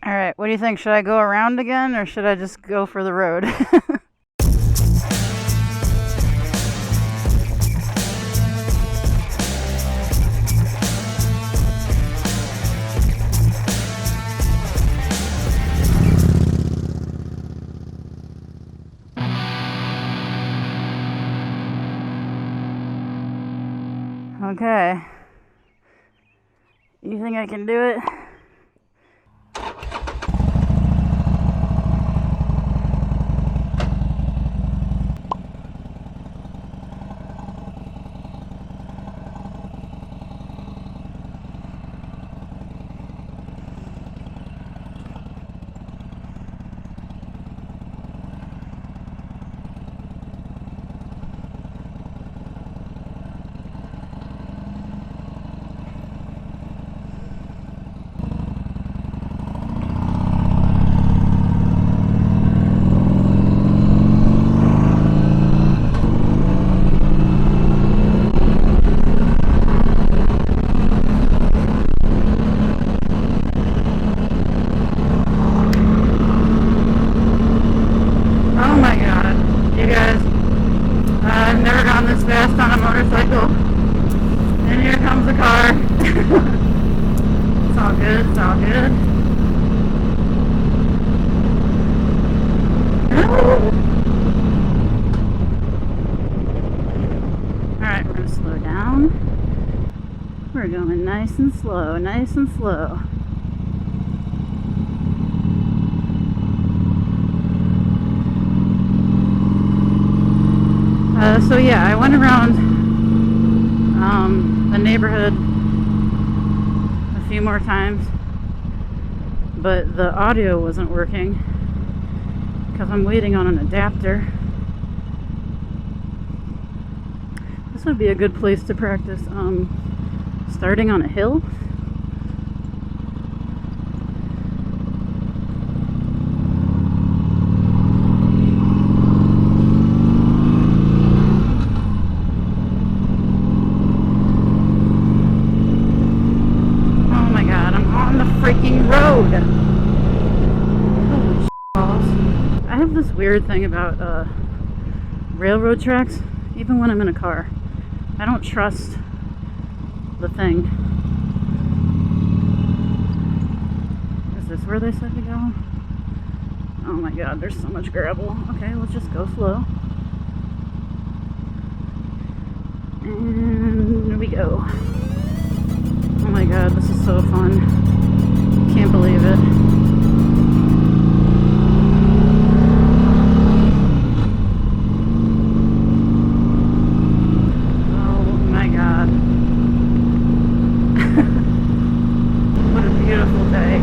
All right, what do you think? Should I go around again or should I just go for the road? Okay. You think I can do it? Fast on a motorcycle, and here comes a car. It's all good, it's all good. Alright, we're gonna slow down. We're going nice and slow, nice and slow. So yeah, I went around the neighborhood a few more times, but the audio wasn't working because I'm waiting on an adapter. This would be a good place to practice starting on a hill. Freaking road. Holy balls. I have this weird thing about railroad tracks, even when I'm in a car. I don't trust the thing. Is this where they said to go? Oh my god, there's so much gravel. Okay, let's just go slow. And there we go. Oh my god, this is so fun. Can't believe it. Oh my god. What a beautiful day.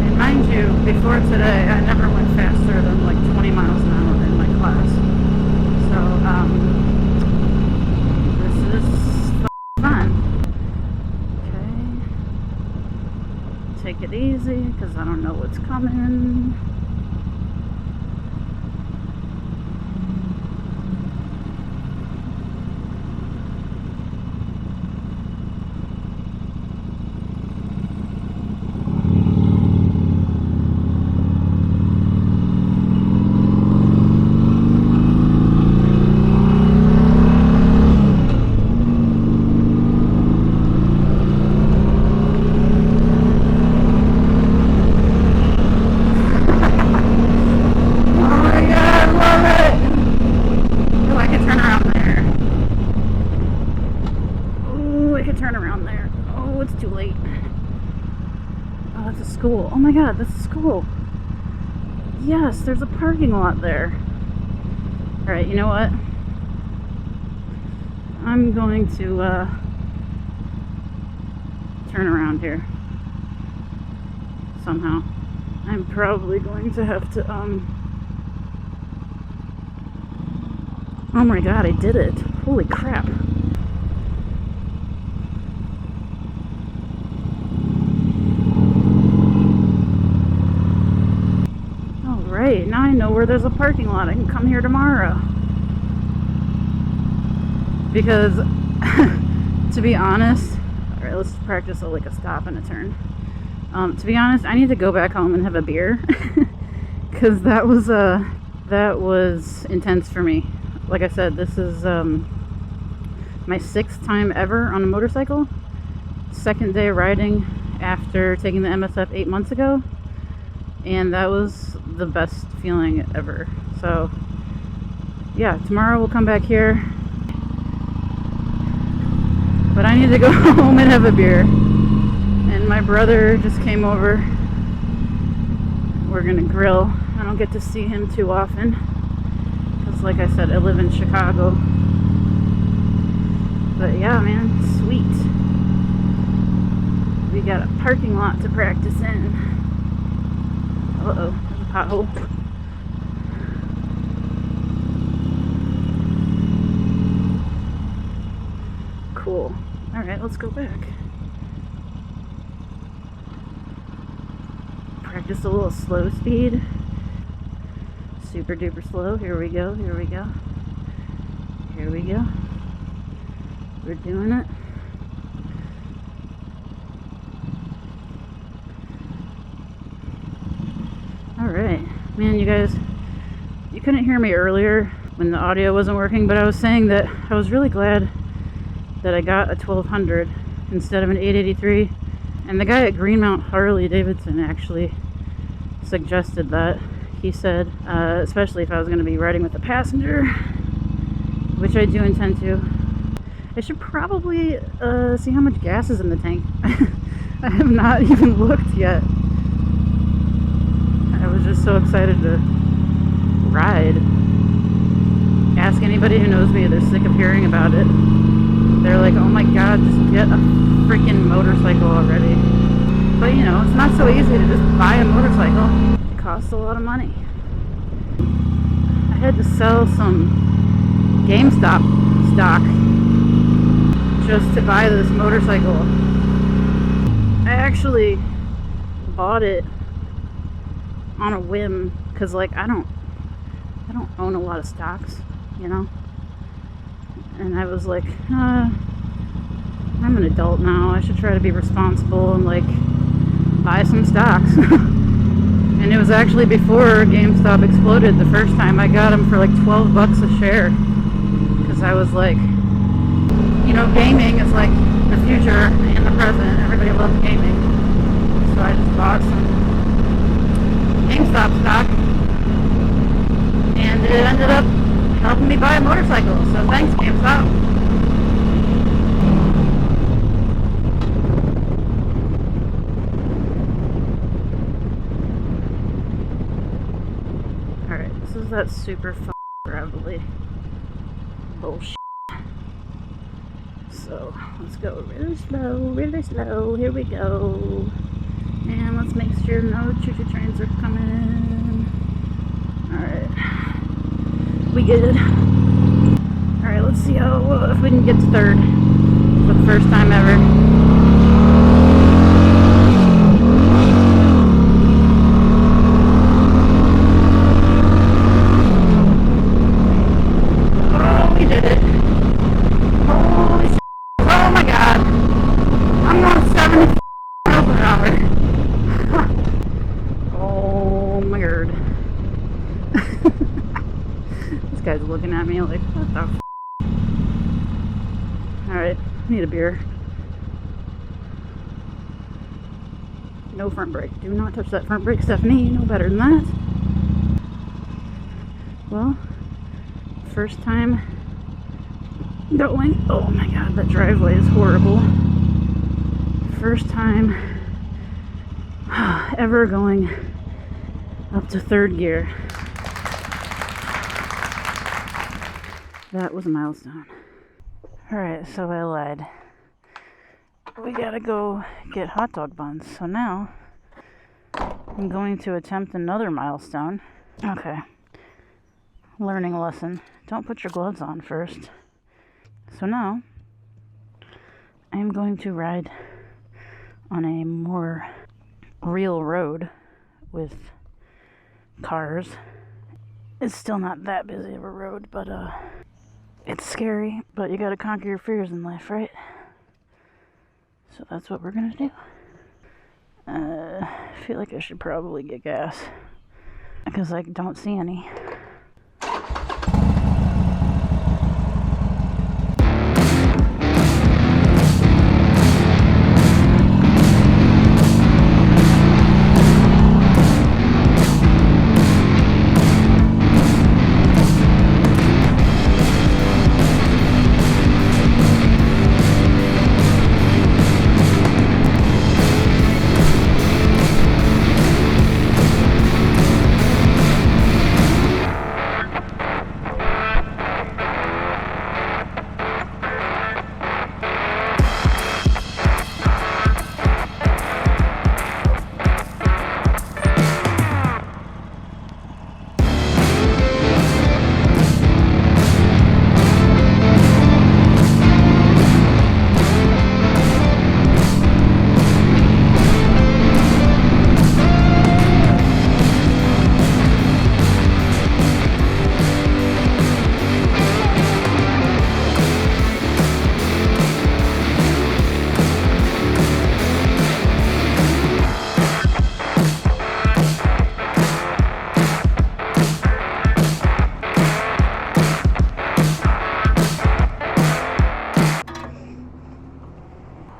And mind you, before today, I never went faster than like 20 miles an hour in my class. So, this is fun. Okay. Take it easy, because I don't know what's coming. School. Oh my god, that's a school. Yes, there's a parking lot there. Alright, you know what? I'm going to turn around here. Somehow. I'm probably going to have to oh my god, I did it. Holy crap. great, now I know where there's a parking lot. I can come here tomorrow. Because, to be honest, alright, let's practice like a stop and a turn. To be honest, I need to go back home and have a beer. Because that was intense for me. Like I said, this is my 6th time ever on a motorcycle. 2nd day riding after taking the MSF 8 months ago. And that was the best feeling ever. So, yeah, tomorrow we'll come back here. But I need to go home and have a beer. And my brother just came over. We're gonna grill. I don't get to see him too often. Because like I said, I live in Chicago. But yeah, man, sweet. We got a parking lot to practice in. Uh-oh, there's a pothole. Cool. Alright, let's go back. Practice a little slow speed. Super duper slow. Here we go, here we go. Here we go. We're doing it. Alright. Man, you guys, you couldn't hear me earlier when the audio wasn't working, but I was saying that I was really glad that I got a 1200 instead of an 883. And the guy at Greenmount Harley Davidson actually suggested that. He said, especially if I was going to be riding with a passenger, which I do intend to, I should probably see how much gas is in the tank. I have not even looked yet. I was just so excited to ride. Ask anybody who knows me, they're sick of hearing about it. They're like, oh my god, just get a freaking motorcycle already. But you know, it's not so easy to just buy a motorcycle. It costs a lot of money. I had to sell some GameStop stock just to buy this motorcycle. I actually bought it on a whim because like I don't own a lot of stocks, you know. And I was like, I'm an adult now. I should try to be responsible and like buy some stocks. And it was actually before GameStop exploded the first time. I got them for like 12 bucks a share because I was like, you know, gaming is like the future and the present. Everybody loves gaming. So I just bought some GameStop stock and it ended up helping me buy a motorcycle. So thanks, GameStop. Alright, this is that super gravelly bullshit. So let's go really slow, really slow. Here we go. And let's make sure no choo-choo trains are coming. Alright. We good. Alright, let's see how if we can get to 3rd for the first time ever. This guy's looking at me like, what the f***? Alright, need a beer. No front brake. Do not touch that front brake, Stephanie. You know better than that. Well, first time going. Oh my god, that driveway is horrible. First time ever going up to 3rd gear. That was a milestone. Alright, so I lied. We gotta go get hot dog buns. So now I'm going to attempt another milestone. Okay. Learning lesson. Don't put your gloves on first. So now I'm going to ride on a more real road with cars. It's still not that busy of a road, but it's scary, but you gotta conquer your fears in life, right? So that's what we're gonna do. I feel like I should probably get gas because I don't see any.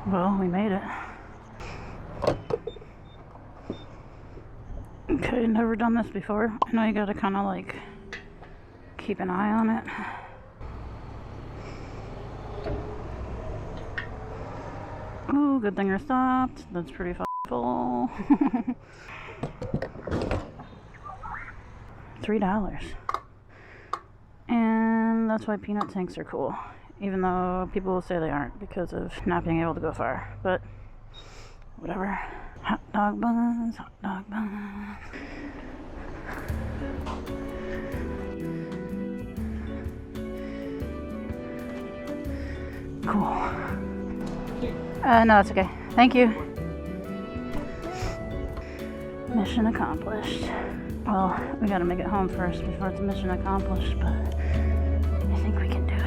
Well, we made it. Okay, never done this before. I know you gotta kind of like keep an eye on it. Ooh, good thing I stopped. That's pretty full. $3. And that's why peanut tanks are cool. Even though people will say they aren't because of not being able to go far. But whatever. Hot dog buns, hot dog buns. Cool. No, it's okay. Thank you. Mission accomplished. Well, we gotta make it home first before it's mission accomplished, but I think we can do it.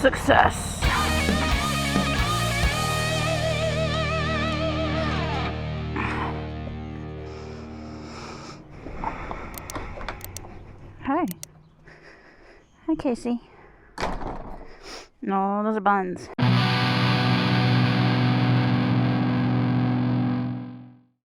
Success. Hi. Hi, Casey. No, those are buns.